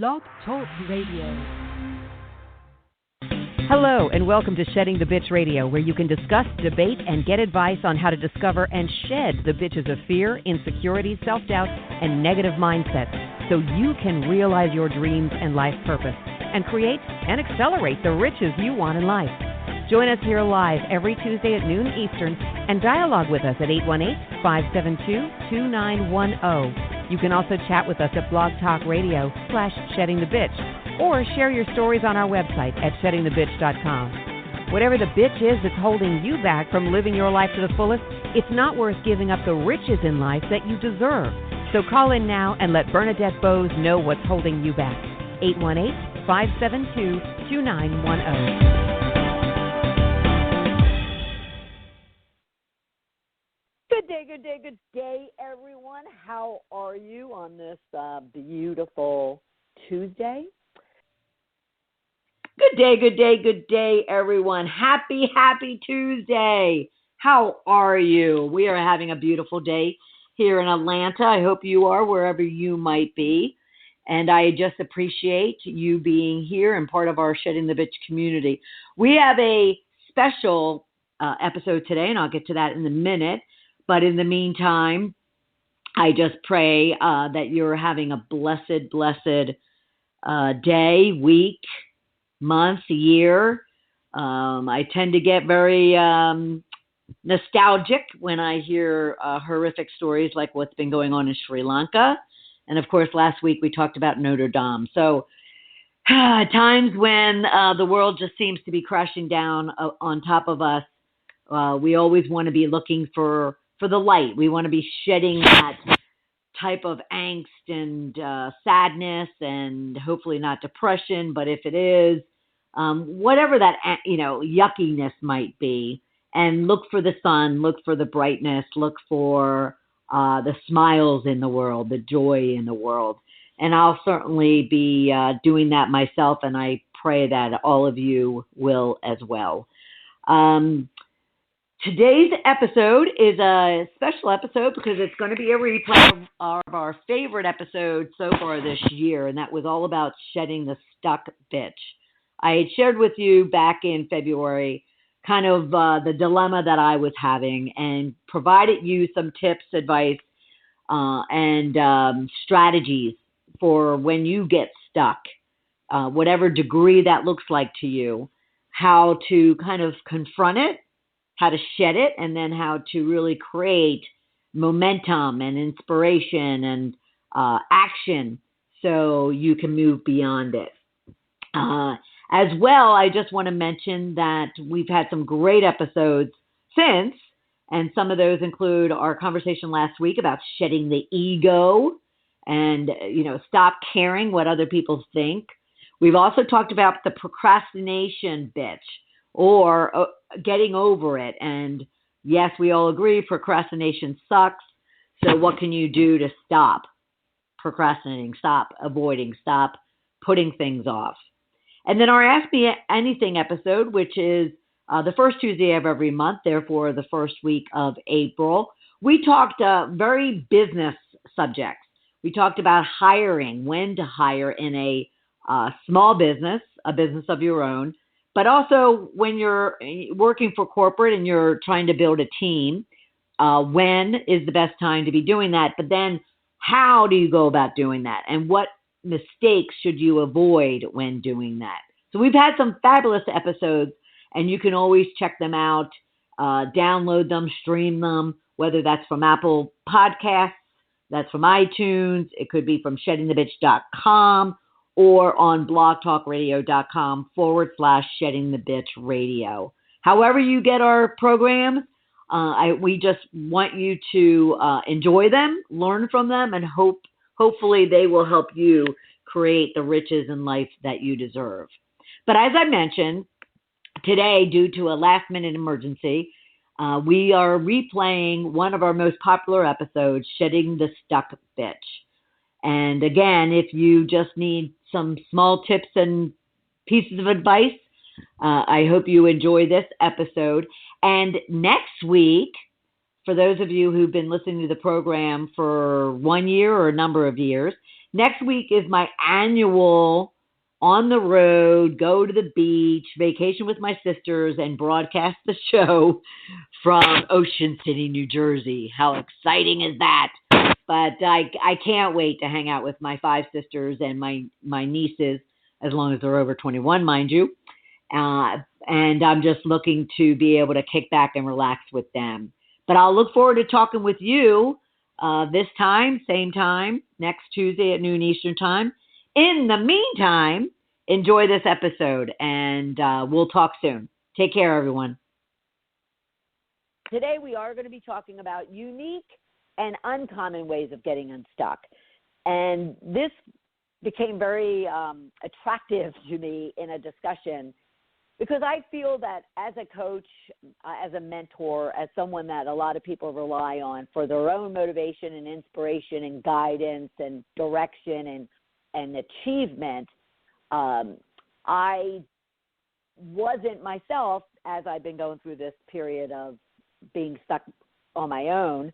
Blog Talk Radio. Hello, and welcome to Shedding the Bitch Radio, where you can discuss, debate, and get advice on how to discover and shed the bitches of fear, insecurity, self-doubt, and negative mindsets so you can realize your dreams and life purpose and create and accelerate the riches you want in life. Join us here live every Tuesday at noon Eastern and dialogue with us at 818-572-2910. You can also chat with us at Blog Talk Radio /SheddingTheBitch or share your stories on our website at SheddingTheBitch.com. Whatever the bitch is that's holding you back from living your life to the fullest, it's not worth giving up the riches in life that you deserve. So call in now and let Bernadette Boas know what's holding you back. 818-572-2910. Good day, everyone. How are you on this beautiful Tuesday? Good day, everyone. Happy Tuesday. How are you? We are having a beautiful day here in Atlanta. I hope you are, wherever you might be. And I just appreciate you being here and part of our Shedding the Bitch community. We have a special episode today, and I'll get to that in a minute. But in the meantime, I just pray that you're having a blessed day, week, month, year. I tend to get very nostalgic when I hear horrific stories like what's been going on in Sri Lanka. And, of course, last week we talked about Notre Dame. So times when the world just seems to be crashing down on top of us, we always want to be looking for the light. We want to be shedding that type of angst and sadness, and hopefully not depression, but if it is, whatever that, yuckiness might be, and look for the sun, look for the brightness, look for the smiles in the world, the joy in the world. And I'll certainly be doing that myself, and I pray that all of you will as well. Today's episode is a special episode because it's going to be a replay of our favorite episode so far this year, and that was all about shedding the stuck bitch. I had shared with you back in February kind of the dilemma that I was having and provided you some tips, advice, and strategies for when you get stuck, whatever degree that looks like to you, how to kind of confront it, how to shed it, and then how to really create momentum and inspiration and action so you can move beyond it. As well, I just want to mention that we've had some great episodes since, and some of those include our conversation last week about shedding the ego and, stop caring what other people think. We've also talked about the procrastination bitch, or getting over it. And yes, we all agree procrastination sucks. So what can you do to stop procrastinating, stop avoiding, stop putting things off? And then our Ask Me Anything episode, which is the first Tuesday of every month, therefore the first week of April, we talked very business subjects. We talked about hiring, when to hire in a small business, a business of your own, but also when you're working for corporate and you're trying to build a team, when is the best time to be doing that? But then how do you go about doing that? And what mistakes should you avoid when doing that? So we've had some fabulous episodes, and you can always check them out, download them, stream them, whether that's from Apple Podcasts, that's from iTunes, it could be from sheddingthebitch.com, or on blogtalkradio.com /sheddingthebitchradio. However you get our programs, we just want you to enjoy them, learn from them, and hopefully they will help you create the riches in life that you deserve. But as I mentioned, today, due to a last-minute emergency, we are replaying one of our most popular episodes, Shedding the Stuck Bitch. And again, if you just need some small tips and pieces of advice, I hope you enjoy this episode. And next week, for those of you who've been listening to the program for 1 year or a number of years, Next week is my annual on the road, go to the beach, vacation with my sisters, and broadcast the show from Ocean City, New Jersey. How exciting is that? But I can't wait to hang out with my 5 sisters and my nieces, as long as they're over 21, mind you. And I'm just looking to be able to kick back and relax with them. But I'll look forward to talking with you this time, same time, next Tuesday at noon Eastern time. In the meantime, enjoy this episode, and we'll talk soon. Take care, everyone. Today we are going to be talking about unique and uncommon ways of getting unstuck. And this became very attractive to me in a discussion, because I feel that as a coach, as a mentor, as someone that a lot of people rely on for their own motivation and inspiration and guidance and direction and achievement, I wasn't myself as I've been going through this period of being stuck on my own.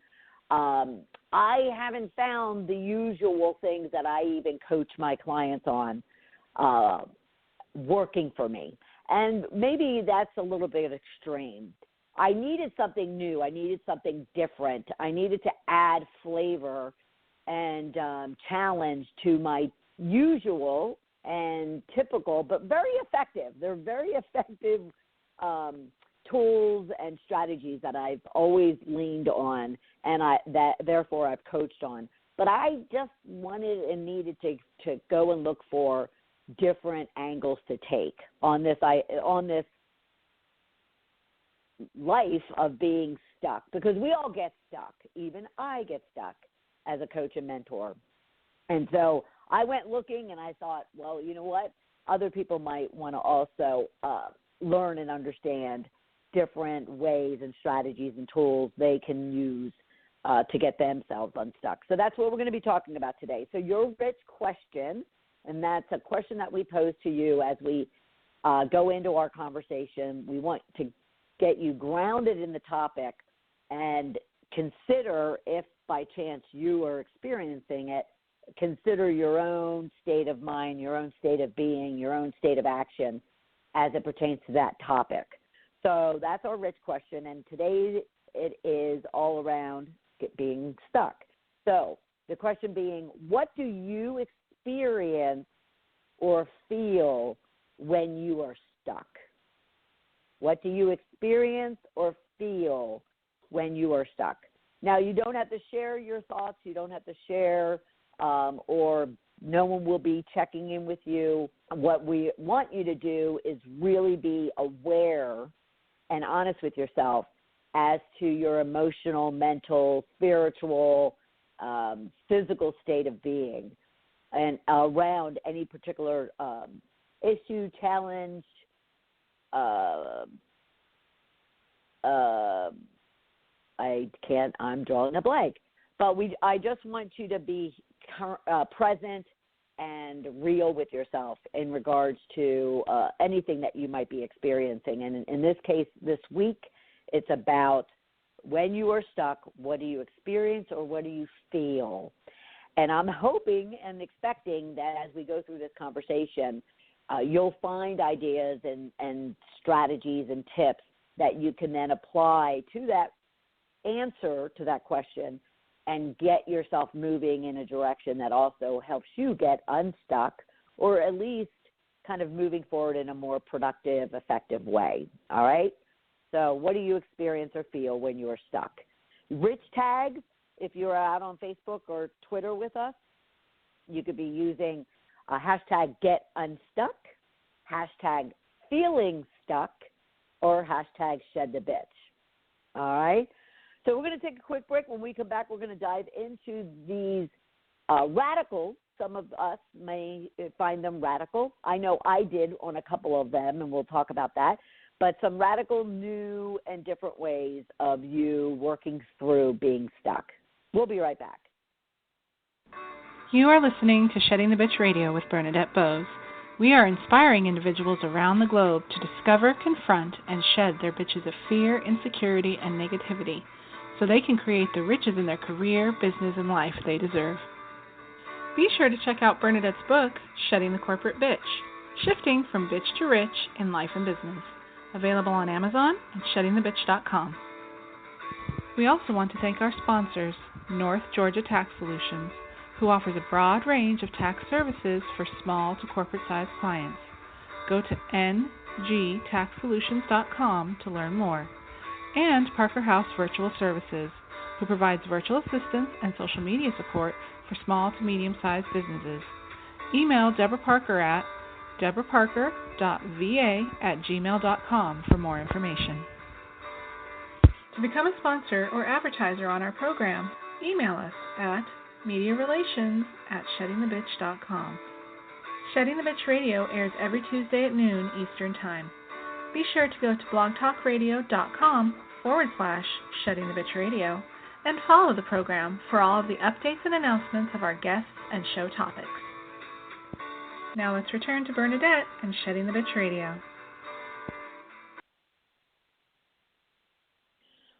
I haven't found the usual things that I even coach my clients on working for me. And maybe that's a little bit extreme. I needed something new. I needed something different. I needed to add flavor and challenge to my usual and typical, but very effective. They're very effective tools and strategies that I've always leaned on, and therefore I've coached on. But I just wanted and needed to go and look for different angles to take on this life of being stuck, because we all get stuck. Even I get stuck as a coach and mentor. And so I went looking, and I thought, well, you know what? Other people might want to also learn and understand different ways and strategies and tools they can use to get themselves unstuck. So that's what we're going to be talking about today. So your rich question, and that's a question that we pose to you as we go into our conversation. We want to get you grounded in the topic and consider, if by chance you are experiencing it, consider your own state of mind, your own state of being, your own state of action as it pertains to that topic. So that's our rich question, and today it is all around being stuck. So the question being, what do you experience or feel when you are stuck? What do you experience or feel when you are stuck? Now, you don't have to share your thoughts. You don't have to share, or no one will be checking in with you. What we want you to do is really be aware and honest with yourself as to your emotional, mental, spiritual, physical state of being, and around any particular issue, challenge, I'm drawing a blank. But I just want you to be present and real with yourself in regards to anything that you might be experiencing. And in this case, this week, it's about when you are stuck, what do you experience or what do you feel? And I'm hoping and expecting that as we go through this conversation, you'll find ideas and strategies and tips that you can then apply to that answer to that question and get yourself moving in a direction that also helps you get unstuck, or at least kind of moving forward in a more productive, effective way. All right? So what do you experience or feel when you are stuck? Rich tags, if you're out on Facebook or Twitter with us, you could be using hashtag #GetUnstuck, hashtag #FeelingStuck, or hashtag #ShedTheBitch. All right? So we're going to take a quick break. When we come back, we're going to dive into these radical. Some of us may find them radical. I know I did on a couple of them, and we'll talk about that. But some radical, new, and different ways of you working through being stuck. We'll be right back. You are listening to Shedding the Bitch Radio with Bernadette Boas. We are inspiring individuals around the globe to discover, confront, and shed their bitches of fear, insecurity, and negativity, so they can create the riches in their career, business, and life they deserve. Be sure to check out Bernadette's book, Shedding the Corporate Bitch, Shifting from Bitch to Rich in Life and Business, available on Amazon and sheddingthebitch.com. We also want to thank our sponsors, North Georgia Tax Solutions, who offers a broad range of tax services for small to corporate-sized clients. Go to ngtaxsolutions.com to learn more. And Parker House Virtual Services, who provides virtual assistance and social media support for small to medium-sized businesses. Email Deborah Parker at deborahparker.va@gmail.com for more information. To become a sponsor or advertiser on our program, email us at mediarelations@sheddingthebitch.com. Shedding the Bitch Radio airs every Tuesday at noon Eastern Time. Be sure to go to blogtalkradio.com/sheddingthebitchradio and follow the program for all of the updates and announcements of our guests and show topics. Now let's return to Bernadette and Shedding the Bitch Radio.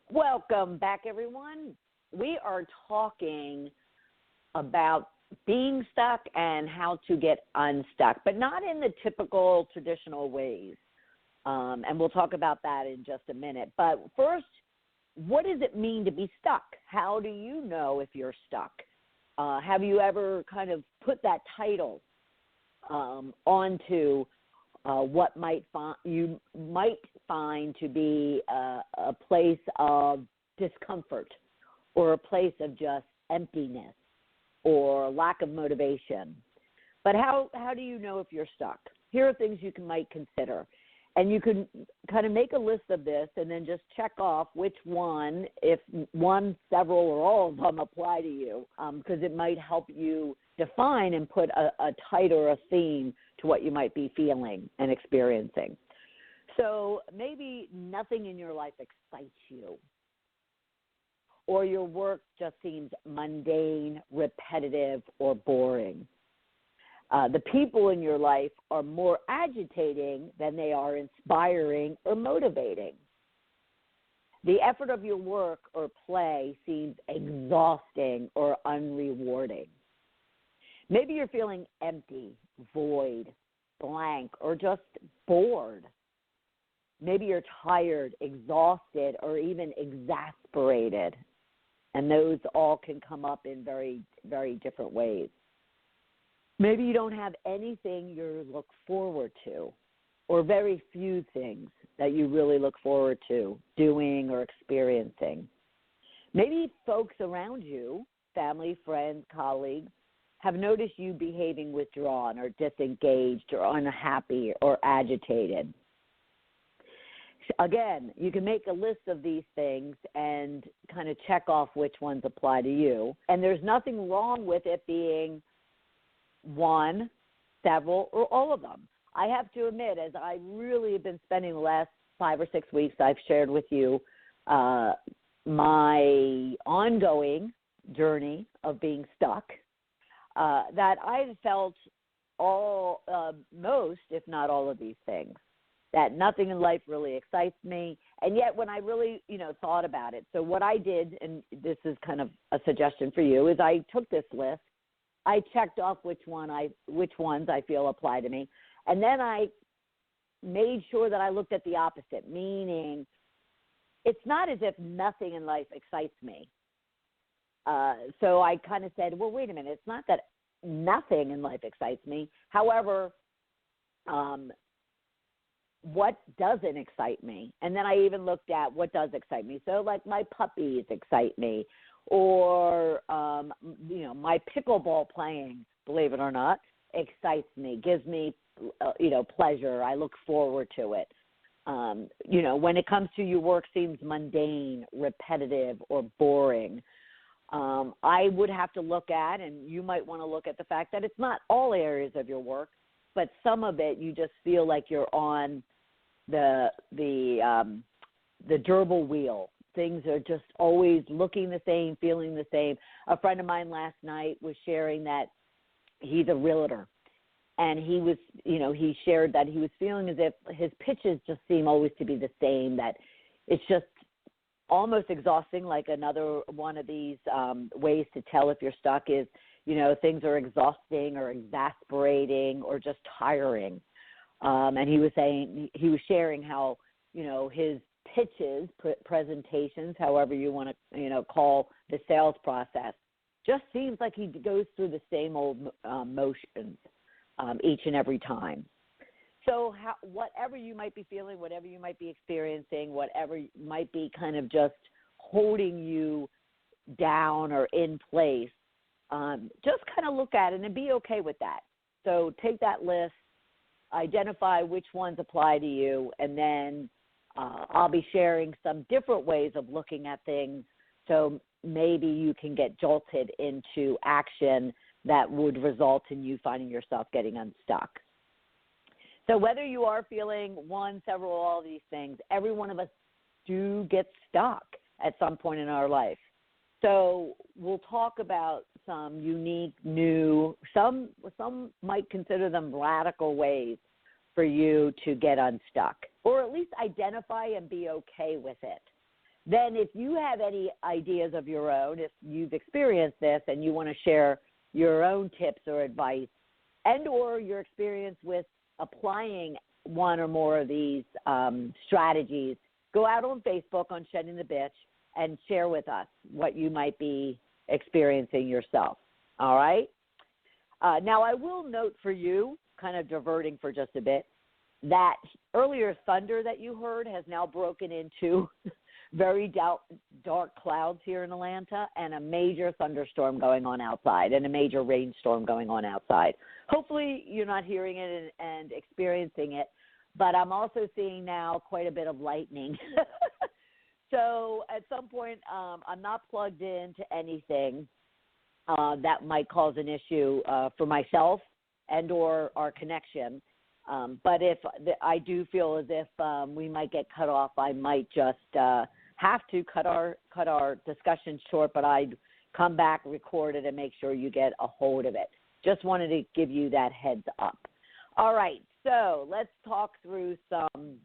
Welcome back, everyone. We are talking about being stuck and how to get unstuck, but not in the typical traditional ways. And we'll talk about that in just a minute. But first, what does it mean to be stuck? How do you know if you're stuck? Have you ever kind of put that title onto what you might find to be a place of discomfort or a place of just emptiness or lack of motivation? But how do you know if you're stuck? Here are things you might consider. And you can kind of make a list of this and then just check off which one, if one, several, or all of them apply to you, because it might help you define and put a title or a theme to what you might be feeling and experiencing. So maybe nothing in your life excites you, or your work just seems mundane, repetitive, or boring. The people in your life are more agitating than they are inspiring or motivating. The effort of your work or play seems exhausting or unrewarding. Maybe you're feeling empty, void, blank, or just bored. Maybe you're tired, exhausted, or even exasperated. And those all can come up in very, very different ways. Maybe you don't have anything you look forward to, or very few things that you really look forward to doing or experiencing. Maybe folks around you, family, friends, colleagues, have noticed you behaving withdrawn or disengaged or unhappy or agitated. Again, you can make a list of these things and kind of check off which ones apply to you. And there's nothing wrong with it being one, several, or all of them. I have to admit, as I really have been spending the last 5 or 6 weeks, I've shared with you my ongoing journey of being stuck, that I've felt most, if not all of these things, that nothing in life really excites me. And yet when I really, thought about it, so what I did, and this is kind of a suggestion for you, is I took this list, I checked off which ones I feel apply to me, and then I made sure that I looked at the opposite, meaning it's not as if nothing in life excites me. So I kind of said, well, wait a minute, it's not that nothing in life excites me. However, what doesn't excite me? And then I even looked at what does excite me. So like my puppies excite me, or, my pickleball playing, believe it or not, excites me, gives me, pleasure. I look forward to it. When it comes to your work seems mundane, repetitive, or boring, I would have to look at, and you might want to look at the fact that it's not all areas of your work, but some of it you just feel like you're on the gerbil wheel. Things are just always looking the same, feeling the same. A friend of mine last night was sharing that he's a realtor, and he was, he shared that he was feeling as if his pitches just seem always to be the same, that it's just almost exhausting. Like another one of these ways to tell if you're stuck is, things are exhausting or exasperating or just tiring. And he was sharing how, his pitches, presentations, however you want to, call the sales process, just seems like he goes through the same old motions each and every time. So whatever you might be feeling, whatever you might be experiencing, whatever might be kind of just holding you down or in place, just kind of look at it and be okay with that. So take that list, identify which ones apply to you, and then I'll be sharing some different ways of looking at things, so maybe you can get jolted into action that would result in you finding yourself getting unstuck. So whether you are feeling one, several, all of these things, every one of us do get stuck at some point in our life. So we'll talk about some unique, new, some might consider them radical ways for you to get unstuck, or at least identify and be okay with it. Then if you have any ideas of your own, if you've experienced this and you want to share your own tips or advice and or your experience with applying one or more of these strategies, go out on Facebook on Shedding the Bitch and share with us what you might be experiencing yourself. All right? Now, I will note for you, kind of diverting for just a bit, that earlier thunder that you heard has now broken into very dark clouds here in Atlanta and a major thunderstorm going on outside and a major rainstorm going on outside. Hopefully you're not hearing it and experiencing it, but I'm also seeing now quite a bit of lightning. So at some point, I'm not plugged into anything that might cause an issue for myself and or our connection. But if I do feel as if we might get cut off, I might just have to cut our discussion short, but I'd come back, record it, and make sure you get a hold of it. Just wanted to give you that heads up. All right, so let's talk through some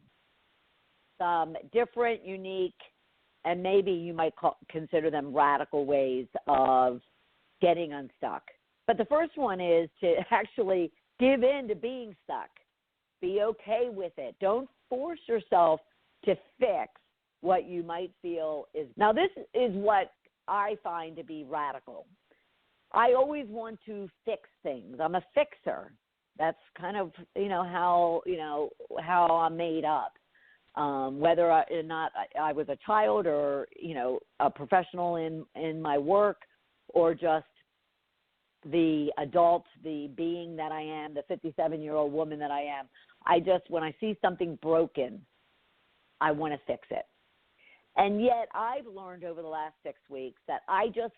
different, unique, and maybe you might consider them radical ways of getting unstuck. But the first one is to actually give in to being stuck. Be okay with it. Don't force yourself to fix what you might feel is. Now, this is what I find to be radical. I always want to fix things. I'm a fixer. That's kind of, how I'm made up. Whether or not I was a child or, a professional in my work, or just the adult, the being that I am, the 57-year-old woman that I am, when I see something broken, I want to fix it. And yet I've learned over the last 6 weeks that I just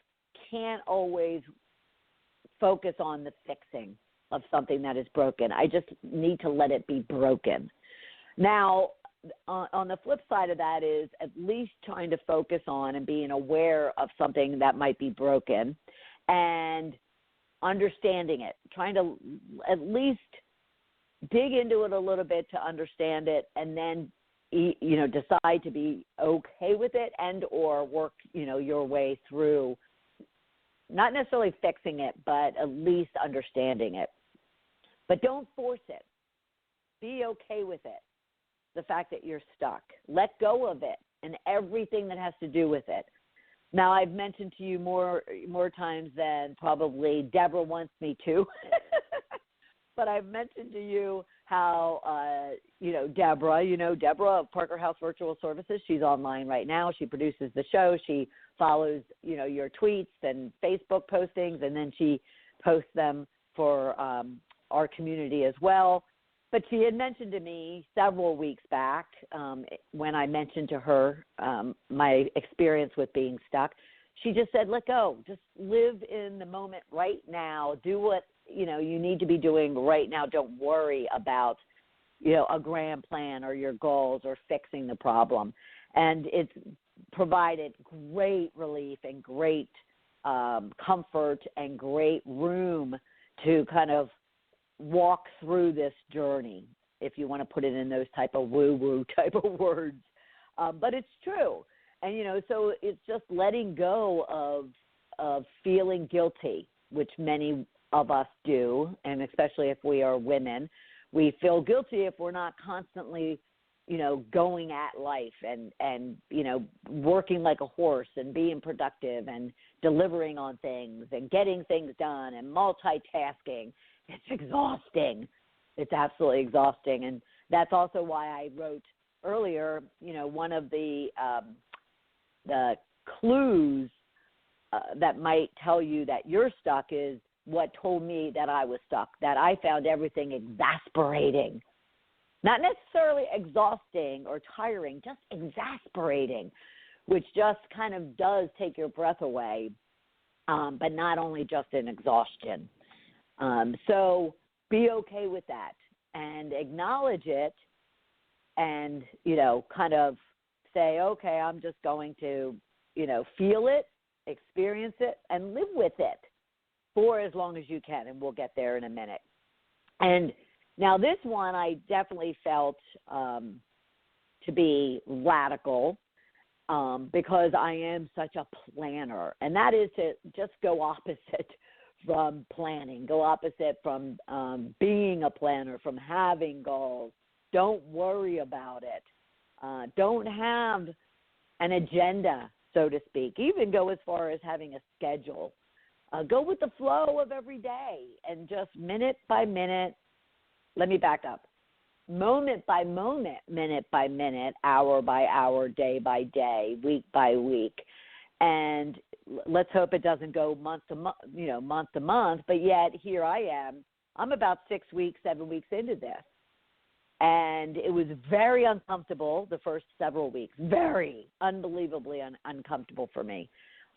can't always focus on the fixing of something that is broken. I just need to let it be broken. Now, on the flip side of that is at least trying to focus on and being aware of something that might be broken and understanding it, trying to at least dig into it a little bit to understand it, and then decide to be okay with it and or work your way through, not necessarily fixing it, but at least understanding it. But don't force it. Be okay with it, the fact that you're stuck. Let go of it and everything that has to do with it. Now, I've mentioned to you more times than probably Deborah wants me to, but I've mentioned to you how, Deborah of Parker House Virtual Services, she's online right now. She produces the show. She follows, your tweets and Facebook postings, and then she posts them for our community as well. But she had mentioned to me several weeks back when I mentioned to her my experience with being stuck, she just said, let go. Just live in the moment right now. Do what, you need to be doing right now. Don't worry about, a grand plan or your goals or fixing the problem. And it's provided great relief and great comfort and great room to kind of walk through this journey, if you want to put it in those type of woo-woo type of words. But it's true. And, so it's just letting go of feeling guilty which many of us do, and especially if we are women, we feel guilty if we're not constantly, going at life and working like a horse and being productive and delivering on things and getting things done and multitasking. It's exhausting. It's absolutely exhausting. And that's also why I wrote earlier, one of the clues that might tell you that you're stuck is what told me that I was stuck, that I found everything exasperating. Not necessarily exhausting or tiring, just exasperating, which just kind of does take your breath away, but not only just in exhaustion. So be okay with that and acknowledge it and, kind of say, okay, I'm just going to, feel it, experience it, and live with it for as long as you can, and we'll get there in a minute. And now this one I definitely felt to be radical because I am such a planner, and that is to just go opposite from planning, go opposite from being a planner, from having goals. Don't worry about it. Don't have an agenda, so to speak. Even go as far as having a schedule. Go with the flow of every day and just minute by minute. Let me back up. Moment by moment, minute by minute, hour by hour, day by day, week by week. And let's hope it doesn't go month to month, but yet here I am. I'm about 6 weeks, 7 weeks into this. And it was very uncomfortable the first several weeks, very unbelievably uncomfortable for me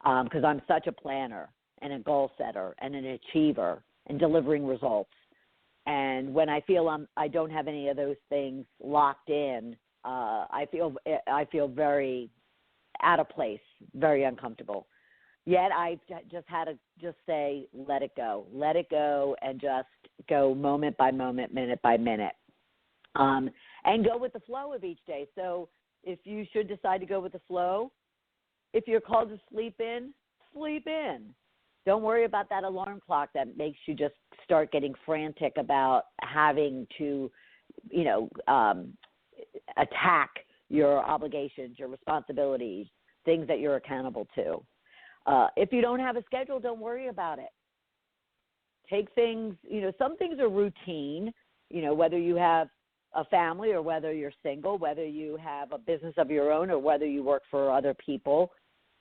because I'm such a planner and a goal setter and an achiever and delivering results. And when I feel I don't have any of those things locked in, I feel very out of place, very uncomfortable. Yet I just had to just say, let it go, and just go moment by moment, minute by minute, and go with the flow of each day. So if you should decide to go with the flow, if you're called to sleep in, sleep in. Don't worry about that alarm clock that makes you just start getting frantic about having to, attack your obligations, your responsibilities, things that you're accountable to. If you don't have a schedule, don't worry about it. Take things, some things are routine, whether you have a family or whether you're single, whether you have a business of your own or whether you work for other people.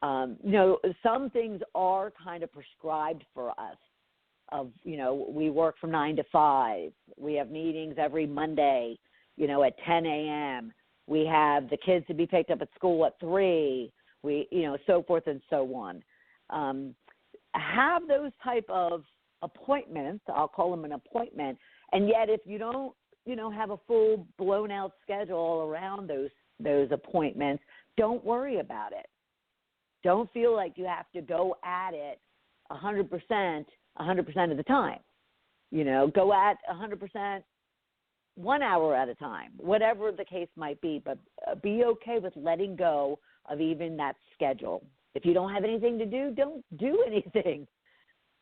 Some things are kind of prescribed for us. We work from 9 to 5. We have meetings every Monday, at 10 a.m. We have the kids to be picked up at school at 3. So forth and so on. Have those type of appointments. I'll call them an appointment. And yet, if you don't, have a full blown out schedule around those appointments, don't worry about it. Don't feel like you have to go at it 100% of the time. Go at 100% 1 hour at a time, whatever the case might be. But be okay with letting go of even that schedule. If you don't have anything to do, don't do anything.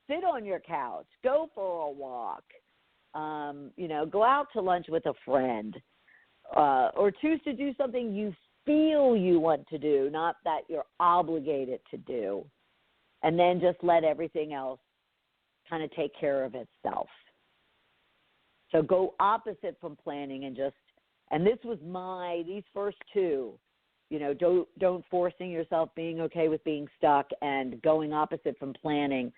Sit on your couch. Go for a walk. Go out to lunch with a friend. Or choose to do something you feel you want to do, not that you're obligated to do, and then just let everything else kind of take care of itself. So go opposite from planning and this was these first two, don't forcing yourself, being okay with being stuck, and going opposite from planning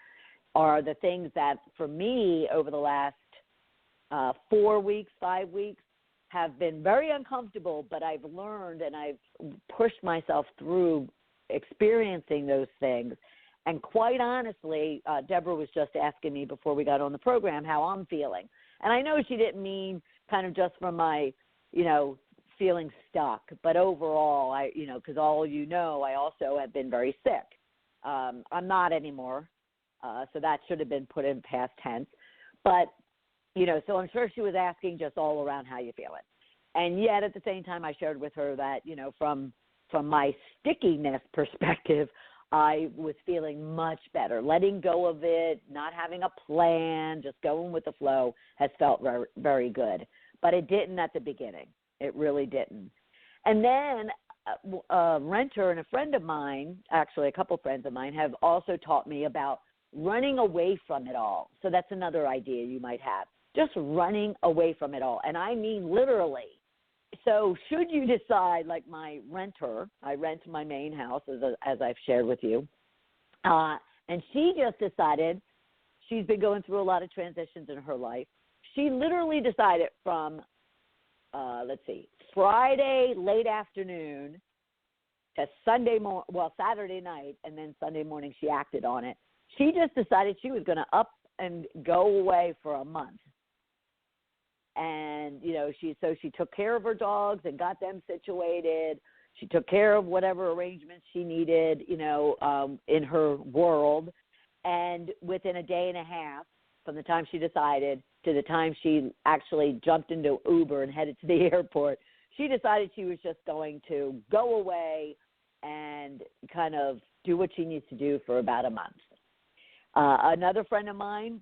are the things that for me over the last 4 weeks, 5 weeks, have been very uncomfortable, but I've learned and I've pushed myself through experiencing those things. And quite honestly, Deborah was just asking me before we got on the program how I'm feeling. And I know she didn't mean kind of just from my, feeling stuck, but overall, because I also have been very sick. I'm not anymore, so that should have been put in past tense. But so I'm sure she was asking just all around how you feeling. And yet at the same time, I shared with her that, from my stickiness perspective, I was feeling much better. Letting go of it, not having a plan, just going with the flow has felt very, very good. But it didn't at the beginning. It really didn't. And then a renter and a friend of mine, actually a couple friends of mine, have also taught me about running away from it all. So that's another idea you might have, just running away from it all. And I mean literally. So should you decide, like my renter, I rent my main house, as I've shared with you, and she just decided, she's been going through a lot of transitions in her life. She literally decided from, Friday late afternoon to Saturday night, and then Sunday morning she acted on it. She just decided she was going to up and go away for a month. And, she took care of her dogs and got them situated. She took care of whatever arrangements she needed, in her world. And within a day and a half, from the time she decided to the time she actually jumped into Uber and headed to the airport, she decided she was just going to go away and kind of do what she needs to do for about a month. Another friend of mine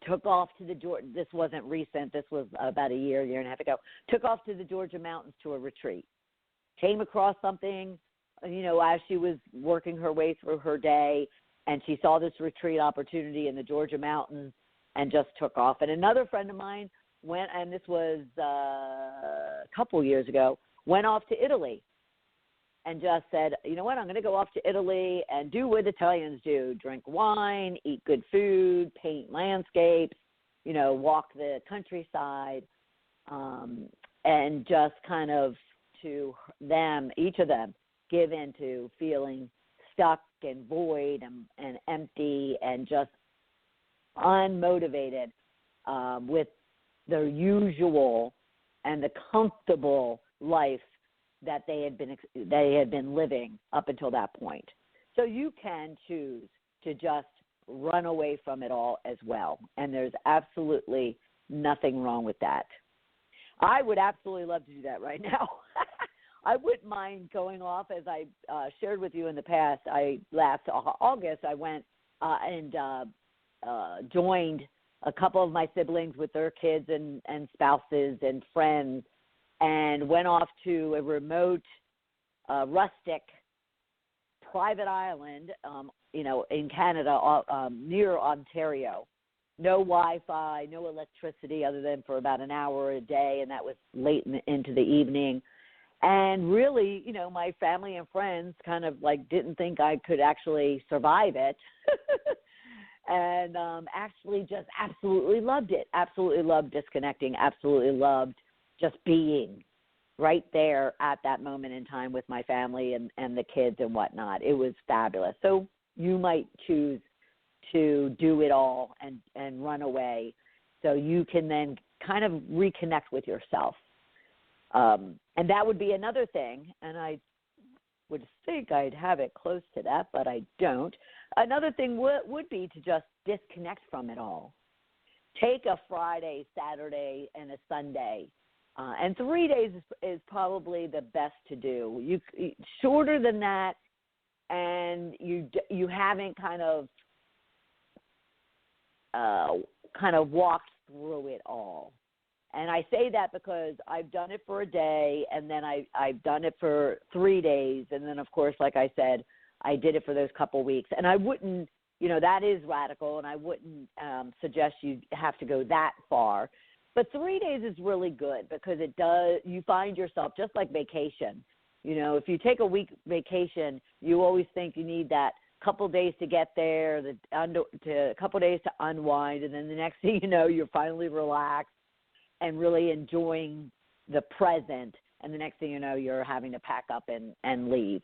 took off to the Georgia. This wasn't recent. This was about a year and a half ago. Took off to the Georgia mountains to a retreat. Came across something, as she was working her way through her day, and she saw this retreat opportunity in the Georgia mountains and just took off. And another friend of mine went, and this was a couple years ago, went off to Italy and just said, you know what, I'm going to go off to Italy and do what Italians do, drink wine, eat good food, paint landscapes, walk the countryside, and just kind of to them, each of them, give into feeling stuck and void and empty and just unmotivated with their usual and the comfortable life that they had been living up until that point. So you can choose to just run away from it all as well, and there's absolutely nothing wrong with that. I would absolutely love to do that right now. I wouldn't mind going off, as I shared with you in the past. Last August, I went and joined a couple of my siblings with their kids and spouses and friends, and went off to a remote, rustic, private island, in Canada, near Ontario. No Wi-Fi, no electricity other than for about an hour a day, and that was late into the evening. And really, my family and friends kind of didn't think I could actually survive it. And actually just absolutely loved it. Absolutely loved disconnecting. Absolutely loved just being right there at that moment in time with my family and the kids and whatnot. It was fabulous. So you might choose to do it all and run away so you can then kind of reconnect with yourself. And that would be another thing, and I would think I'd have it close to that, but I don't. Another thing would be to just disconnect from it all. Take a Friday, Saturday, and a Sunday, and 3 days is probably the best to do. You shorter than that, and you haven't kind of walked through it all. And I say that because I've done it for a day, and then I've done it for 3 days, and then, of course, like I said, I did it for those couple weeks. And I wouldn't, that is radical, and I wouldn't suggest you have to go that far. But 3 days is really good because you find yourself, just like vacation. If you take a week vacation, you always think you need that couple days to get there, a couple days to unwind, and then the next thing you know, you're finally relaxed and really enjoying the present, and the next thing you know, you're having to pack up and leave.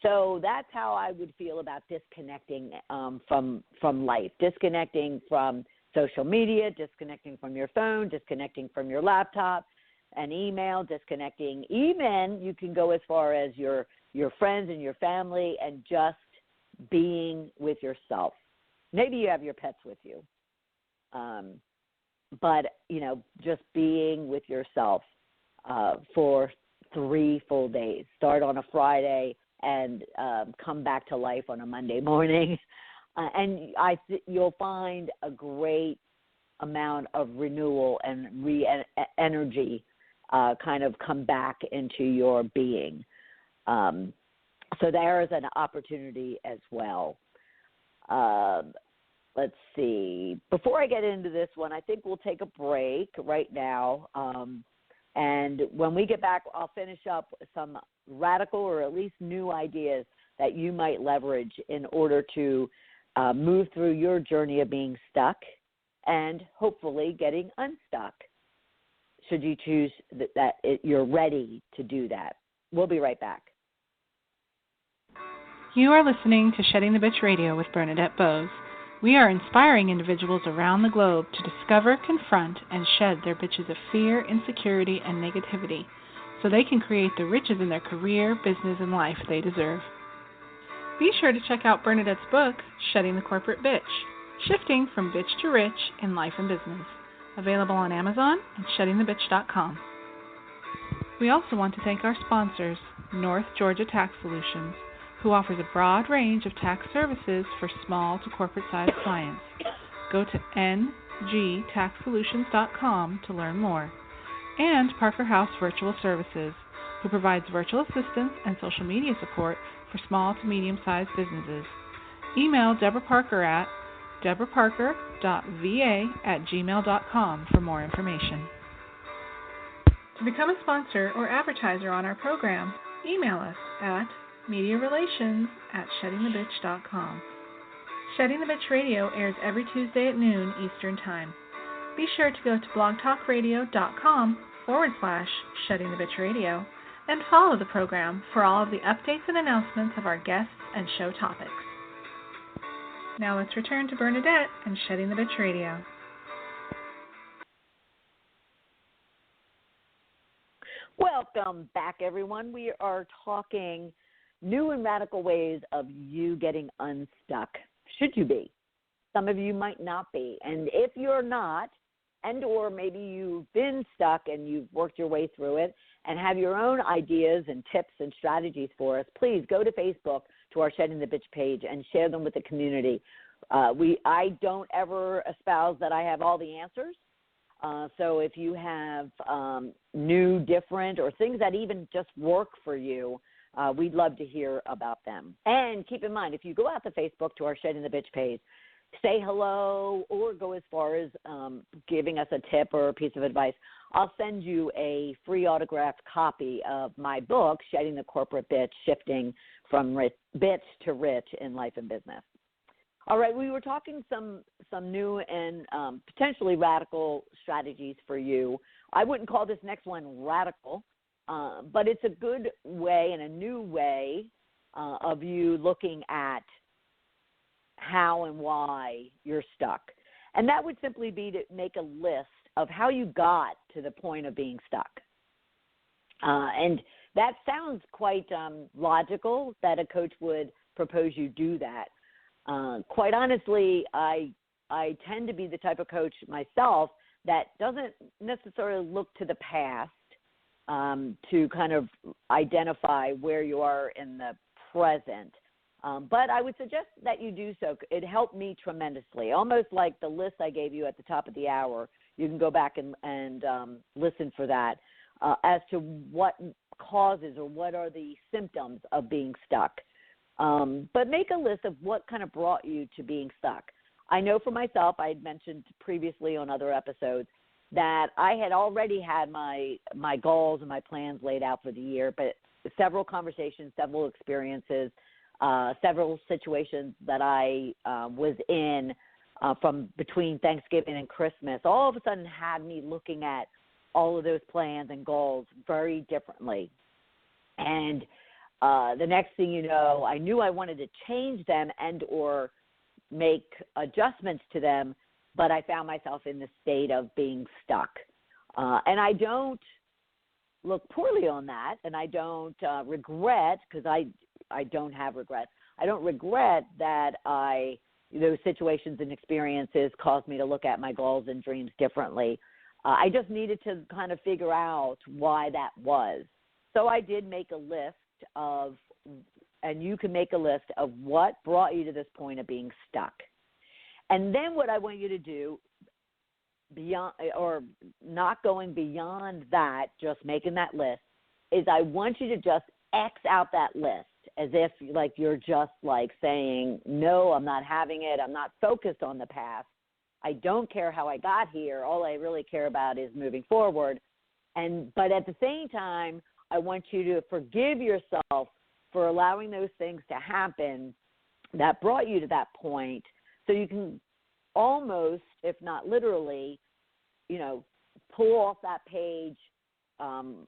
So that's how I would feel about disconnecting from life, disconnecting from social media, disconnecting from your phone, disconnecting from your laptop and email, disconnecting. Even you can go as far as your friends and your family and just being with yourself. Maybe you have your pets with you. But, just being with yourself for 3 full days. Start on a Friday and come back to life on a Monday morning. And you'll find a great amount of renewal and energy kind of come back into your being. So there is an opportunity as well. Let's see. Before I get into this one, I think we'll take a break right now. And when we get back, I'll finish up some radical or at least new ideas that you might leverage in order to move through your journey of being stuck and hopefully getting unstuck, should you choose that you're ready to do that. We'll be right back. You are listening to Shedding the Bitch Radio with Bernadette Boas. We are inspiring individuals around the globe to discover, confront, and shed their bitches of fear, insecurity, and negativity so they can create the riches in their career, business, and life they deserve. Be sure to check out Bernadette's book, Shedding the Corporate Bitch, Shifting from Bitch to Rich in Life and Business, available on Amazon and sheddingthebitch.com. We also want to thank our sponsors, North Georgia Tax Solutions, who offers a broad range of tax services for small to corporate-sized clients. Go to ngtaxsolutions.com to learn more. And Parker House Virtual Services, who provides virtual assistance and social media support for small to medium-sized businesses. Email Deborah Parker at deborahparker.va@gmail.com for more information. To become a sponsor or advertiser on our program, email us at mediarelations@sheddingthebitch.com. Shedding the Bitch Radio airs every Tuesday at noon Eastern Time. Be sure to go to blogtalkradio.com/sheddingthebitchradio and follow the program for all of the updates and announcements of our guests and show topics. Now let's return to Bernadette and Shedding the Bitch Radio. Welcome back, everyone. We are talking new and radical ways of you getting unstuck. Should you be? Some of you might not be. And if you're not, and or maybe you've been stuck and you've worked your way through it and have your own ideas and tips and strategies for us, please go to Facebook to our Shedding the Bitch page and share them with the community. I don't ever espouse that I have all the answers. So if you have new, different, or things that even just work for you, we'd love to hear about them. And keep in mind, if you go out to Facebook to our Shedding the Bitch page, say hello or go as far as giving us a tip or a piece of advice, I'll send you a free autographed copy of my book, Shedding the Corporate Bitch, Shifting from Bitch to Rich in Life and Business. All right, we were talking some new and potentially radical strategies for you. I wouldn't call this next one radical, but it's a good way and a new way of you looking at how and why you're stuck. And that would simply be to make a list of how you got to the point of being stuck. And that sounds quite logical that a coach would propose you do that. Quite honestly, I tend to be the type of coach myself that doesn't necessarily look to the past to kind of identify where you are in the present. But I would suggest that you do so. It helped me tremendously, almost like the list I gave you at the top of the hour. You can go back and listen for that as to what causes or what are the symptoms of being stuck. But make a list of what kind of brought you to being stuck. I know for myself, I had mentioned previously on other episodes that I had already had my goals and my plans laid out for the year, but several conversations, several experiences, several situations that I was in from between Thanksgiving and Christmas all of a sudden had me looking at all of those plans and goals very differently. And the next thing you know, I knew I wanted to change them and or make adjustments to them, but I found myself in the state of being stuck. And I don't look poorly on that, and I don't regret, because I don't have regrets. I don't regret that those situations and experiences caused me to look at my goals and dreams differently. I just needed to kind of figure out why that was. So I did make a list of and you can make a list of what brought you to this point of being stuck. And then what I want you to do, beyond or not going beyond that, just making that list, is I want you to just X out that list as if like you're just like saying, no, I'm not having it. I'm not focused on the past. I don't care how I got here. All I really care about is moving forward. But at the same time, I want you to forgive yourself for allowing those things to happen that brought you to that point, so you can almost, if not literally, pull off that page,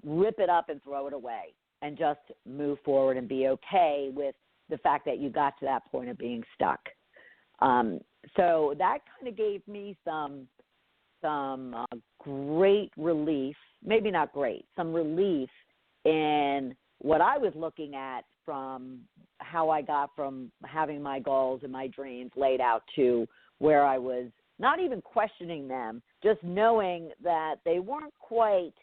rip it up and throw it away, and just move forward and be okay with the fact that you got to that point of being stuck. So that kind of gave me some great relief, maybe not great, some relief in what I was looking at from how I got from having my goals and my dreams laid out to where I was not even questioning them, just knowing that they weren't quite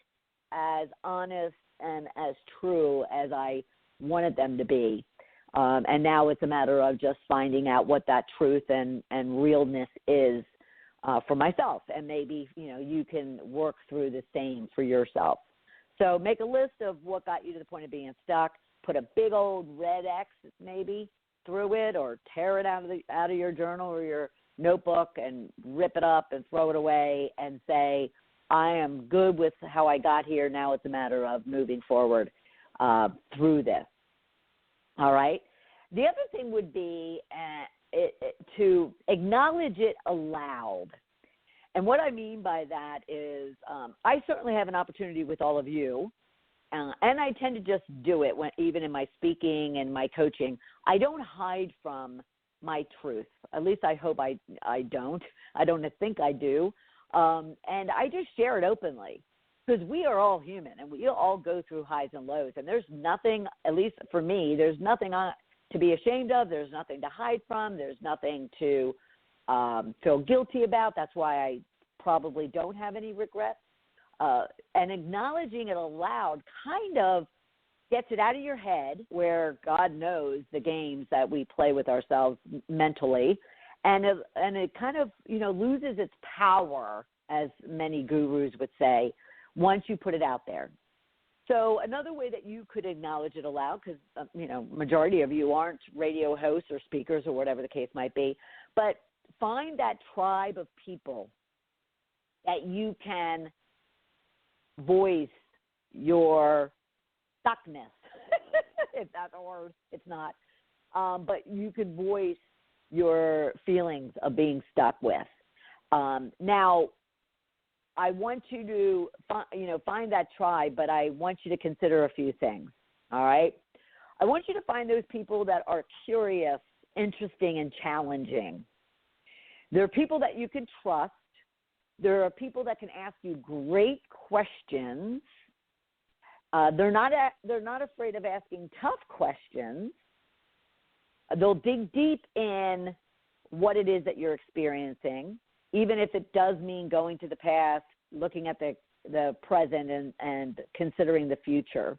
as honest and as true as I wanted them to be. And now it's a matter of just finding out what that truth and realness is for myself. And maybe, you can work through the same for yourself. So make a list of what got you to the point of being stuck. Put a big old red X maybe through it, or tear it out of your journal or your notebook and rip it up and throw it away and say, I am good with how I got here. Now it's a matter of moving forward through this. All right. The other thing would be to acknowledge it aloud. And what I mean by that is I certainly have an opportunity with all of you, and I tend to just do it even in my speaking and my coaching. I don't hide from my truth. At least I hope I don't. I don't think I do. And I just share it openly, because we are all human and we all go through highs and lows. And there's nothing, at least for me, there's nothing to be ashamed of. There's nothing to hide from. There's nothing to feel guilty about. That's why I probably don't have any regrets. And acknowledging it aloud kind of gets it out of your head, where God knows the games that we play with ourselves mentally. And it kind of, loses its power, as many gurus would say, once you put it out there. So another way that you could acknowledge it aloud, because, majority of you aren't radio hosts or speakers or whatever the case might be, but find that tribe of people that you can voice your stuckness, if that's a word. It's not. But you could voice your feelings of being stuck with. Now, I want you to, find that tribe, but I want you to consider a few things, all right? I want you to find those people that are curious, interesting, and challenging. There are people that you can trust. There are people that can ask you great questions. They're not afraid of asking tough questions. They'll dig deep in what it is that you're experiencing, even if it does mean going to the past, looking at the present, and considering the future.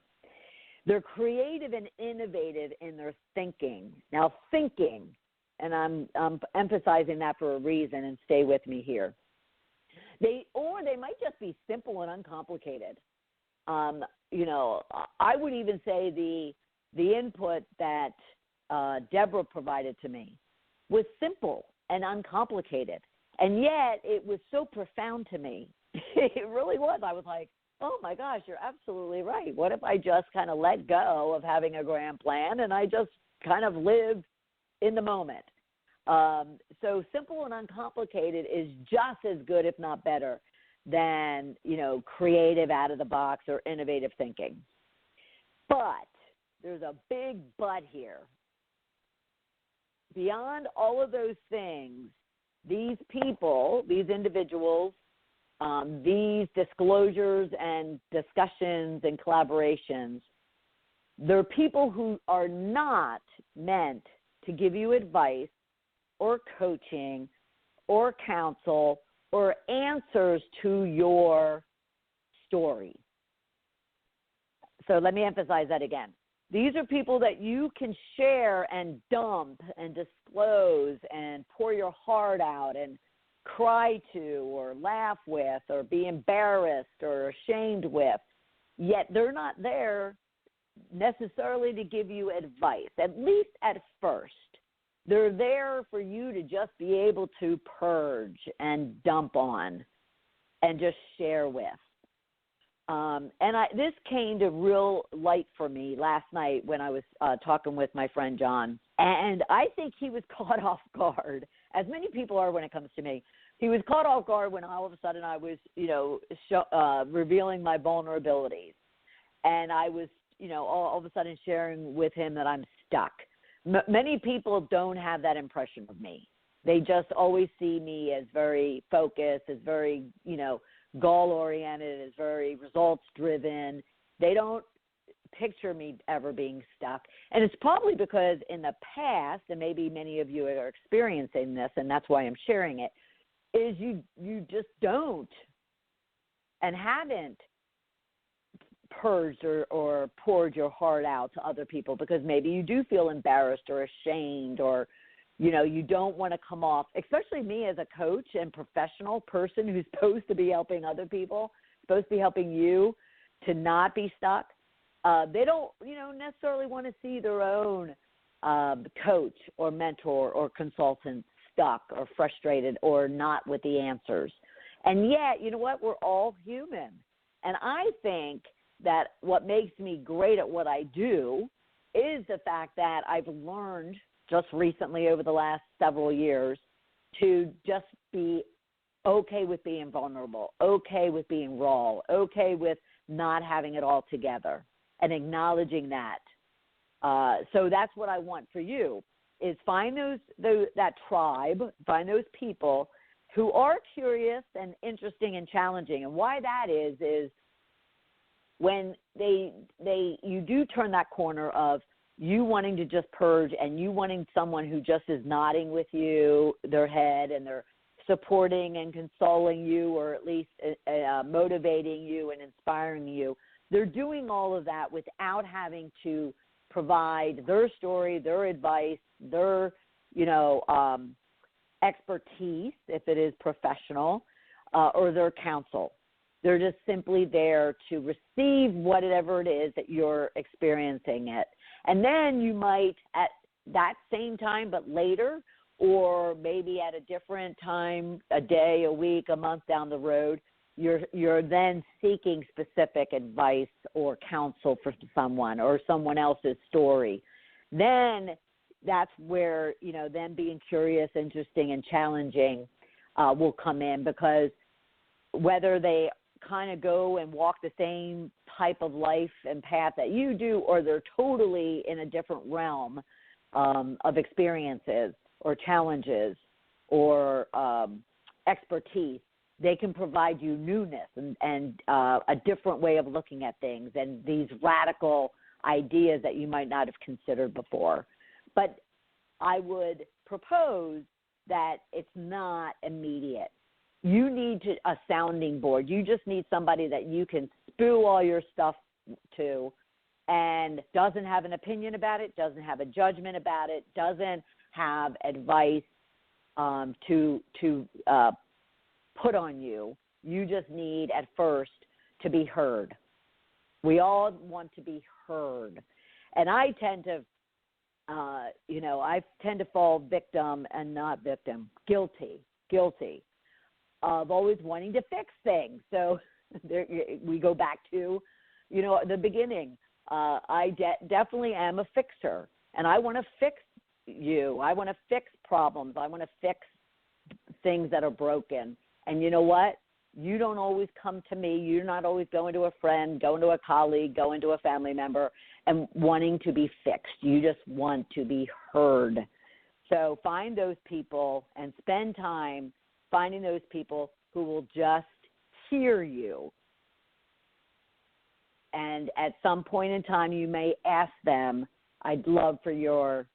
They're creative and innovative in their thinking. Now, thinking, and I'm emphasizing that for a reason, and stay with me here. They might just be simple and uncomplicated. I would even say the input that Deborah provided to me was simple and uncomplicated, and yet it was so profound to me. It really was. I was like, oh my gosh, you're absolutely right. What if I just kind of let go of having a grand plan and I just kind of live in the moment? So simple and uncomplicated is just as good, if not better, than, creative, out of the box, or innovative thinking. But there's a big but here. Beyond all of those things, these people, these individuals, these disclosures and discussions and collaborations, they're people who are not meant to give you advice or coaching or counsel or answers to your story. So let me emphasize that again. These are people that you can share and dump and disclose and pour your heart out and cry to or laugh with or be embarrassed or ashamed with, yet they're not there necessarily to give you advice, at least at first. They're there for you to just be able to purge and dump on and just share with. This came to real light for me last night when I was talking with my friend John, and I think he was caught off guard, as many people are when it comes to me. He was caught off guard when all of a sudden I was, revealing my vulnerabilities, and I was, all of a sudden sharing with him that I'm stuck. Many people don't have that impression of me. They just always see me as very focused, as very, goal-oriented, as very results-driven. They don't picture me ever being stuck. And it's probably because in the past, and maybe many of you are experiencing this, and that's why I'm sharing it, is you just don't and haven't purged or poured your heart out to other people because maybe you do feel embarrassed or ashamed or, you don't want to come off, especially me as a coach and professional person who's supposed to be helping other people, supposed to be helping you to not be stuck. They don't, necessarily want to see their own coach or mentor or consultant stuck or frustrated or not with the answers. And yet, you know what? We're all human. And I think that what makes me great at what I do is the fact that I've learned just recently over the last several years to just be okay with being vulnerable, okay with being raw, okay with not having it all together and acknowledging that. So that's what I want for you is find that tribe, find those people who are curious and interesting and challenging. And why that is when you do turn that corner of you wanting to just purge and you wanting someone who just is nodding with you, their head, and they're supporting and consoling you or at least motivating you and inspiring you. They're doing all of that without having to provide their story, their advice, their, expertise, if it is professional, or their counsel. They're just simply there to receive whatever it is that you're experiencing it. And then you might, at that same time, but later, or maybe at a different time, a day, a week, a month down the road, you're then seeking specific advice or counsel for someone or someone else's story. Then that's where, then being curious, interesting, and challenging will come in, because whether they kind of go and walk the same type of life and path that you do, or they're totally in a different realm of experiences or challenges or expertise, they can provide you newness and a different way of looking at things and these radical ideas that you might not have considered before. But I would propose that it's not immediate. You need a sounding board. You just need somebody that you can spew all your stuff to and doesn't have an opinion about it, doesn't have a judgment about it, doesn't have advice to put on you. You just need at first to be heard. We all want to be heard. And I tend to, fall victim and not victim, guilty of always wanting to fix things. So we go back to, the beginning. I definitely am a fixer, and I want to fix you. I want to fix problems. I want to fix things that are broken. And you know what? You don't always come to me. You're not always going to a friend, going to a colleague, going to a family member and wanting to be fixed. You just want to be heard. So find those people and spend time finding those people who will just hear you. And at some point in time, you may ask them, I'd love for your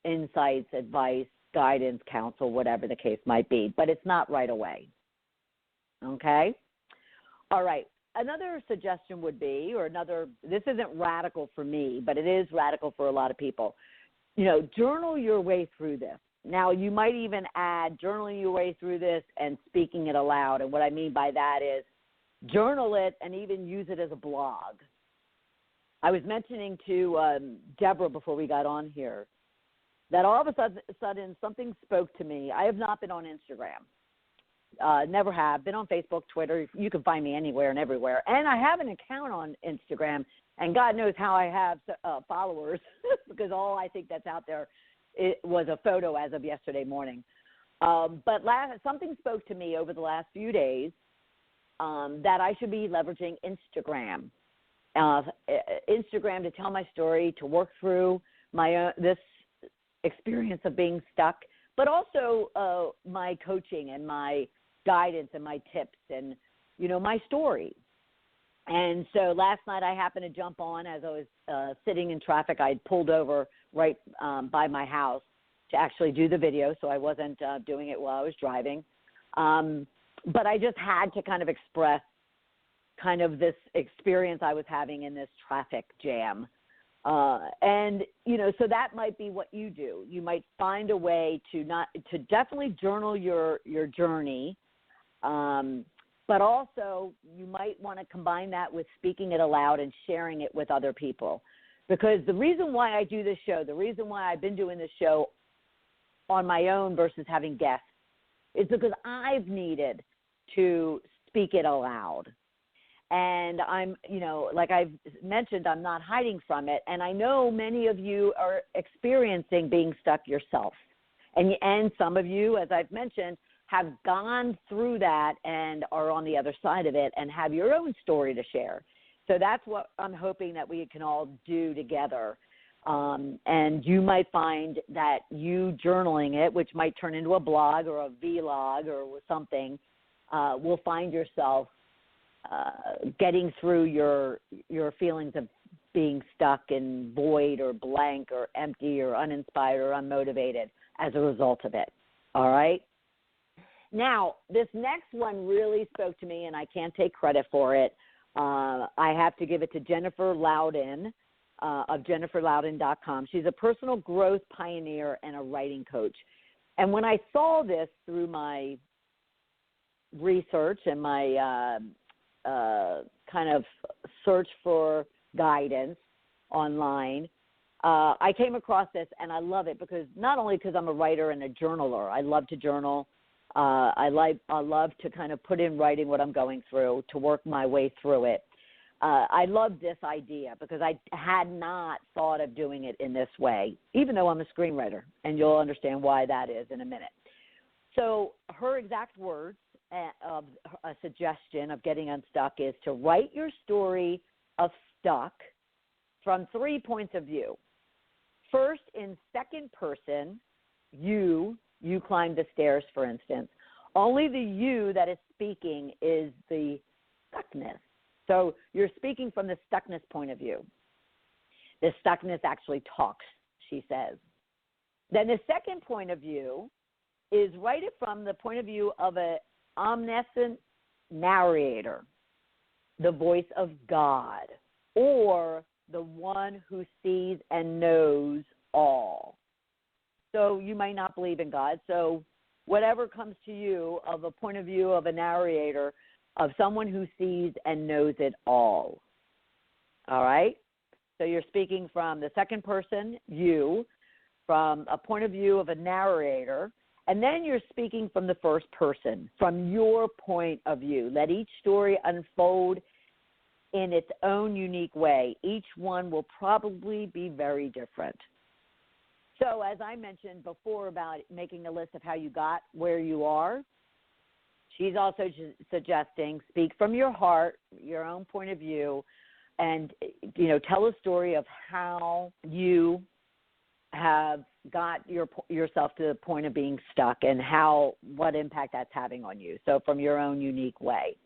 insights, advice, guidance, counsel, whatever the case might be. But it's not right away. Okay? All right. another suggestion would be, this isn't radical for me, but it is radical for a lot of people. Journal your way through this. Now, you might even add journaling your way through this and speaking it aloud. And what I mean by that is journal it and even use it as a blog. I was mentioning to Deborah before we got on here that all of a sudden something spoke to me. I have not been on Instagram. Never have. Been on Facebook, Twitter. You can find me anywhere and everywhere. And I have an account on Instagram, and God knows how I have followers because all I think that's out there was a photo as of yesterday morning. But something spoke to me over the last few days that I should be leveraging Instagram. Instagram to tell my story, to work through this experience of being stuck, but also my coaching and my guidance and my tips and, my story. And so last night I happened to jump on as I was sitting in traffic. I'd pulled over right by my house to actually do the video, so I wasn't doing it while I was driving. But I just had to kind of express kind of this experience I was having in this traffic jam. And, so that might be what you do. You might find a way to definitely journal your journey. But also you might want to combine that with speaking it aloud and sharing it with other people. Because the reason why I do this show, the reason why I've been doing this show on my own versus having guests is because I've needed to speak it aloud. And I'm, like I've mentioned, I'm not hiding from it. And I know many of you are experiencing being stuck yourself. And some of you, as I've mentioned, have gone through that and are on the other side of it and have your own story to share. So that's what I'm hoping that we can all do together. And you might find that you journaling it, which might turn into a blog or a vlog or something, will find yourself getting through your feelings of being stuck and void or blank or empty or uninspired or unmotivated as a result of it. All right? Now, this next one really spoke to me, and I can't take credit for it. I have to give it to Jennifer Loudon of jenniferloudon.com. She's a personal growth pioneer and a writing coach. And when I saw this through my research and my kind of search for guidance online, I came across this, and I love it because not only because I'm a writer and a journaler, I love to journal. I love to kind of put in writing what I'm going through to work my way through it. I love this idea because I had not thought of doing it in this way, even though I'm a screenwriter, and you'll understand why that is in a minute. So her exact words of a suggestion of getting unstuck is to write your story of stuck from 3 points of view. First, in second person, you climbed the stairs, for instance. Only the you that is speaking is the stuckness. So you're speaking from the stuckness point of view. The stuckness actually talks, she says. Then the second point of view is write it from the point of view of an omniscient narrator, the voice of God, or the one who sees and knows all. So you might not believe in God. So whatever comes to you of a point of view of a narrator, of someone who sees and knows it all. All right? So you're speaking from the second person, you, from a point of view of a narrator, and then you're speaking from the first person, from your point of view. Let each story unfold in its own unique way. Each one will probably be very different. So as I mentioned before about making a list of how you got where you are, she's also suggesting speak from your heart, your own point of view, and, tell a story of how you have got yourself to the point of being stuck and what impact that's having on you. So from your own unique way.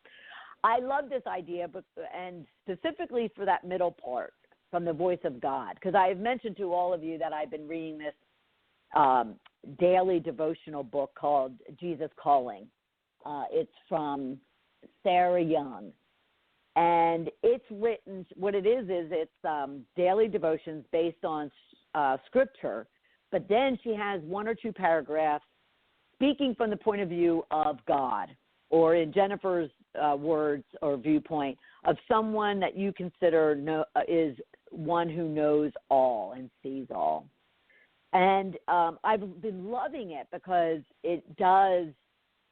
I love this idea, and specifically for that middle part, from the voice of God, because I have mentioned to all of you that I've been reading this daily devotional book called Jesus Calling. It's from Sarah Young. And it's written, what it is it's daily devotions based on scripture, but then she has one or two paragraphs speaking from the point of view of God, or in Jennifer's words or viewpoint, of someone that you consider is one who knows all and sees all. And I've been loving it because it does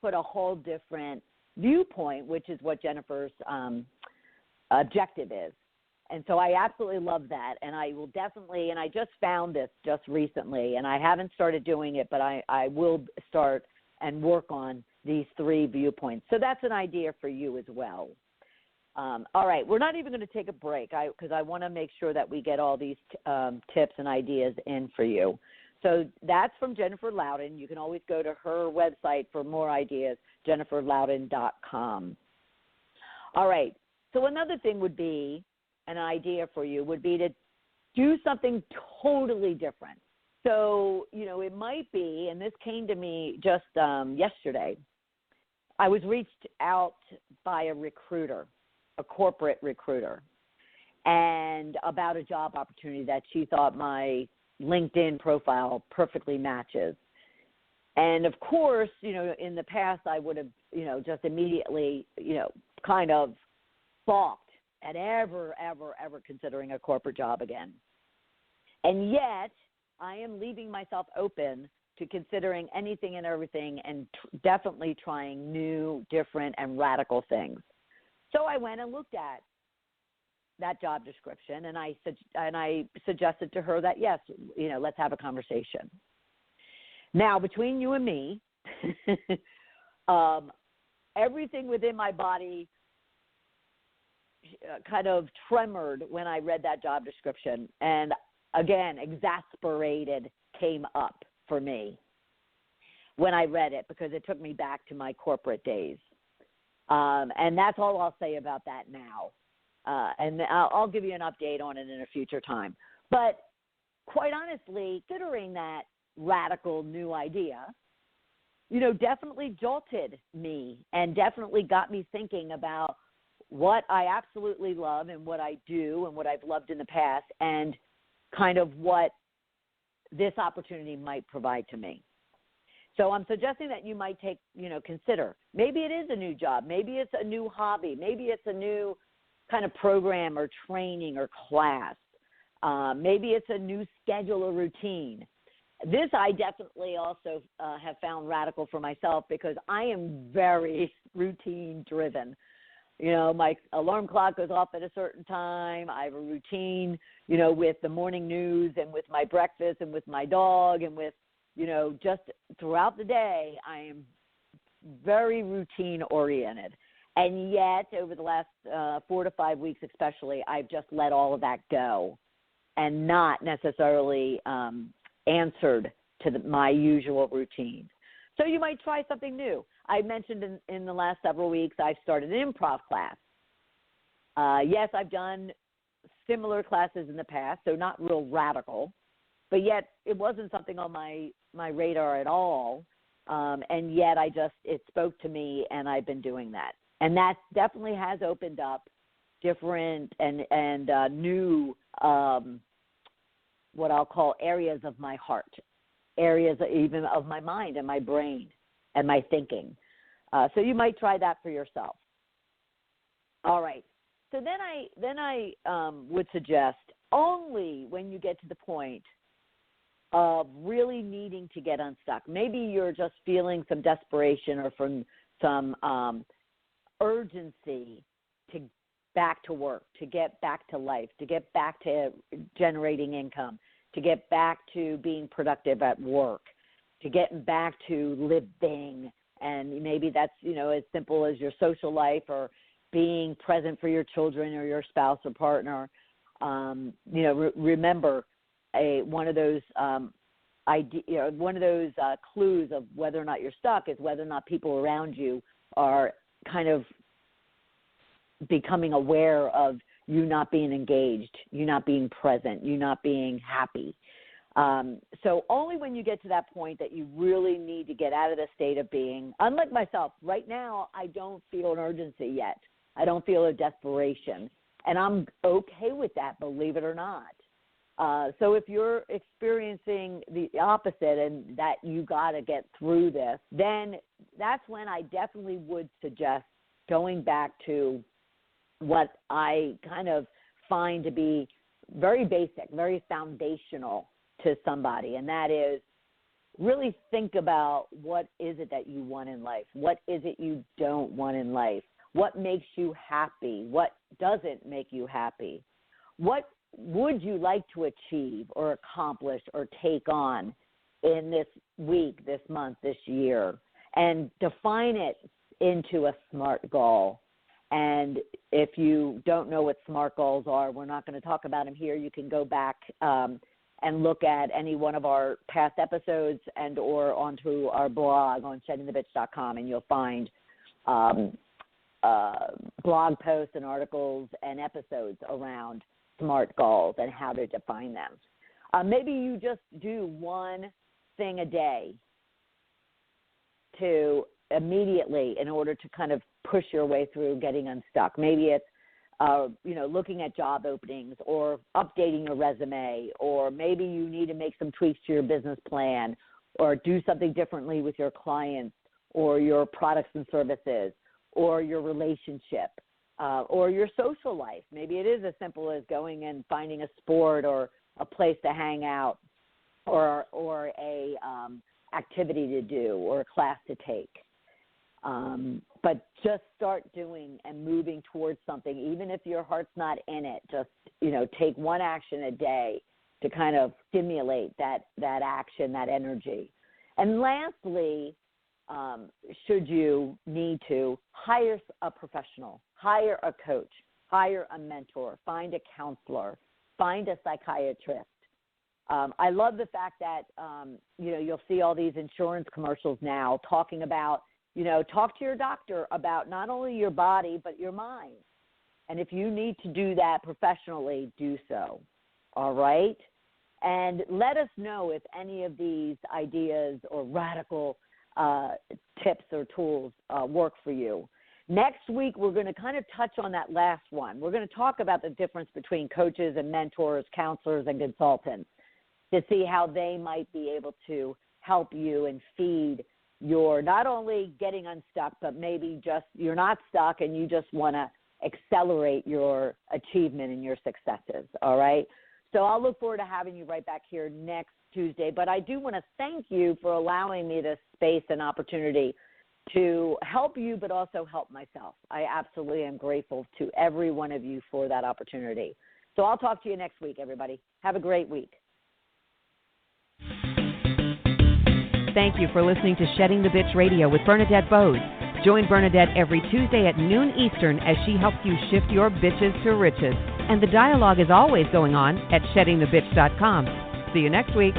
put a whole different viewpoint, which is what Jennifer's objective is. And so I absolutely love that. And I will definitely, and I just found this just recently, and I haven't started doing it, but I will start and work on these 3 viewpoints. So that's an idea for you as well. All right, we're not even going to take a break because I want to make sure that we get all these tips and ideas in for you. So that's from Jennifer Loudon. You can always go to her website for more ideas, jenniferloudon.com. All right, so another thing would be, an idea for you would be to do something totally different. So, it might be, and this came to me just yesterday, I was reached out by a recruiter, a corporate recruiter, and about a job opportunity that she thought my LinkedIn profile perfectly matches. And of course, in the past I would have, just immediately, kind of balked at ever considering a corporate job again. And yet I am leaving myself open to considering anything and everything and definitely trying new, different, and radical things. So I went and looked at that job description, and I suggested to her that, yes, let's have a conversation. Now, between you and me, everything within my body kind of tremored when I read that job description. And again, exasperated came up for me when I read it because it took me back to my corporate days. And that's all I'll say about that now. And I'll give you an update on it in a future time. But quite honestly, considering that radical new idea, definitely jolted me and definitely got me thinking about what I absolutely love and what I do and what I've loved in the past and kind of what this opportunity might provide to me. So I'm suggesting that you might consider. Maybe it is a new job. Maybe it's a new hobby. Maybe it's a new kind of program or training or class. Maybe it's a new schedule or routine. This I definitely also have found radical for myself because I am very routine driven. My alarm clock goes off at a certain time. I have a routine, with the morning news and with my breakfast and with my dog and with, just throughout the day, I am very routine oriented. And yet over the last 4 to 5 weeks especially, I've just let all of that go and not necessarily answered to my usual routine. So you might try something new. I mentioned in the last several weeks I've started an improv class. Yes, I've done similar classes in the past, so not real radical, but yet it wasn't something on my radar at all, and yet it spoke to me, and I've been doing that. And that definitely has opened up different and new what I'll call areas of my heart, areas even of my mind and my brain and my thinking. So you might try that for yourself. All right. So then I would suggest only when you get to the point of really needing to get unstuck. Maybe you're just feeling some desperation or from some urgency to back to work, to get back to life, to get back to generating income, to get back to being productive at work, to get back to living. And maybe that's, as simple as your social life or being present for your children or your spouse or partner. Remember one of those clues of whether or not you're stuck is whether or not people around you are kind of becoming aware of you not being engaged, you not being present, you not being happy. So only when you get to that point that you really need to get out of the state of being, unlike myself, right now I don't feel an urgency yet I don't feel a desperation. And I'm okay with that, believe it or not. So if you're experiencing the opposite and that you got to get through this, then that's when I definitely would suggest going back to what I kind of find to be very basic, very foundational to somebody, and that is really think about what is it that you want in life? What is it you don't want in life? What makes you happy? What doesn't make you happy? What would you like to achieve or accomplish or take on in this week, this month, this year? And define it into a SMART goal. And if you don't know what SMART goals are, we're not going to talk about them here. You can go back and look at any one of our past episodes and or onto our blog on sheddingthebitch.com, and you'll find blog posts and articles and episodes around SMART goals and how to define them. Maybe you just do one thing a day to immediately in order to kind of push your way through getting unstuck. Maybe it's looking at job openings or updating your resume, or maybe you need to make some tweaks to your business plan or do something differently with your clients or your products and services or your relationship or your social life. Maybe it is as simple as going and finding a sport or a place to hang out or a activity to do or a class to take. But just start doing and moving towards something, even if your heart's not in it. Just, take one action a day to kind of stimulate that action, that energy. And lastly, should you need to, hire a professional, hire a coach, hire a mentor, find a counselor, find a psychiatrist. I love the fact that, you'll see all these insurance commercials now talking about, talk to your doctor about not only your body, but your mind. And if you need to do that professionally, do so. All right? And let us know if any of these ideas or radical tips or tools work for you. Next week, we're going to kind of touch on that last one. We're going to talk about the difference between coaches and mentors, counselors, and consultants to see how they might be able to help you and feed your not only getting unstuck, but maybe just you're not stuck and you just want to accelerate your achievement and your successes, all right? So I'll look forward to having you right back here next Tuesday. But I do want to thank you for allowing me this space and opportunity to help you, but also help myself. I absolutely am grateful to every one of you for that opportunity. So I'll talk to you next week, everybody. Have a great week. Thank you for listening to Shedding the Bitch Radio with Bernadette Boas. Join Bernadette every Tuesday at noon Eastern as she helps you shift your bitches to riches. And the dialogue is always going on at sheddingthebitch.com. See you next week.